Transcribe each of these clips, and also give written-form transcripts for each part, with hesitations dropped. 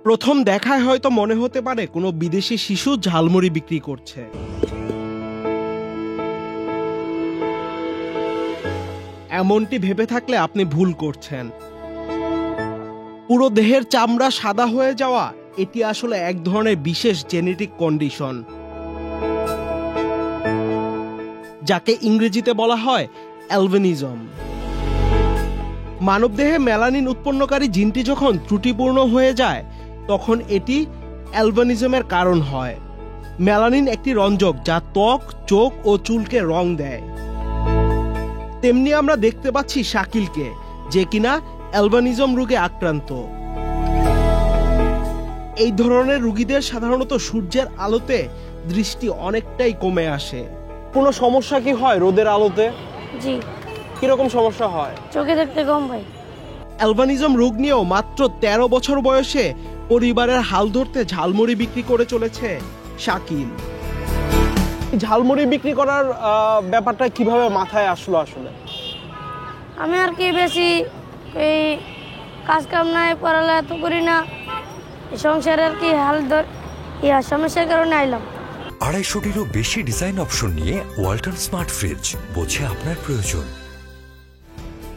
প্রথম দেখায় হয়তো মনে হতে পারে কোনো বিদেশি শিশু ঝালমুড়ি বিক্রি করছে। এমনটি ভেবে থাকলে আপনি ভুল করছেন। পুরো দেহের চামড়া সাদা হয়ে যাওয়া এটি আসলে এক ধরনের বিশেষ জেনেটিক কন্ডিশন, যাকে ইংরেজিতে বলা হয় অ্যালবিনিজম। মানবদেহে মেলানিন উৎপন্নকারী জিনটি যখন ত্রুটিপূর্ণ হয়ে যায় তখন এটি অ্যালবিনিজমের কারণ হয়। মেলানিন একটি রঞ্জক যা ত্বক, চোখ ও চুলকে রং দেয়। তেমনি আমরা দেখতে পাচ্ছি শাকিলকে, যে কিনা অ্যালবিনিজম রোগে আক্রান্ত। এই ধরনের রোগীদের সাধারণত সূর্যের আলোতে দৃষ্টি অনেকটাই কমে আসে। কোনো সমস্যা কি হয় রোদের আলোতে? জি। কিরকম সমস্যা হয়? চোখে দেখতে কম ভাই। অ্যালবিনিজম রোগ নিয়েও মাত্র 13 বছর বয়সে পরিবারের হাল ধরতে ঝালমুড়ি বিক্রি করে চলেছে শাকিল। ঝালমুড়ি বিক্রি করার ব্যাপারটা কিভাবে মাথায় আসলো আসলে? আমি আর কি বেশি এই কাজ কাম নাই, পড়ালেখা তো করি না, সংসারে আর কি হাল ধর সমস্যার কারণে আইলাম। 250-টিরও বেশি ডিজাইন অপশন নিয়ে ওয়ালটন স্মার্ট ফ্রিজ, বোঝে আপনার প্রয়োজন।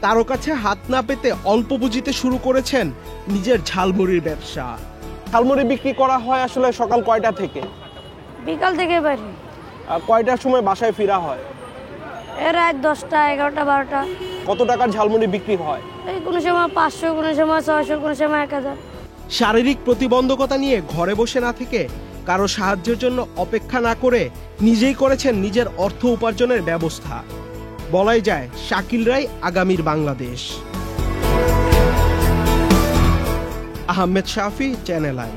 কারো কাছে হাত না পেতে অল্প পুঁজিতে শুরু করেছেন নিজের ঝালমুড়ির ব্যবসা। ঝালমুড়ি বিক্রি করা হয় আসলে সকাল কয়টা থেকে? বিকাল থেকে বাড়ি। কয়টার সময় বাসায় ফেরা হয়? রাত 10টা, 11টা, 12টা। কত টাকার ঝালমুড়ি বিক্রি হয়? এই কোনো সময় 500, কোনো সময় 600, কোনো সময় 1000। শারীরিক প্রতিবন্ধকতা নিয়ে ঘরে বসে না থেকে কারো সাহায্যের জন্য অপেক্ষা না করে নিজেই করেছেন নিজের অর্থ উপার্জনের ব্যবস্থা। বলাই যায় শাকিলরাই আগামীর বাংলাদেশ। আহমেদ শাফি, চ্যানেল আই।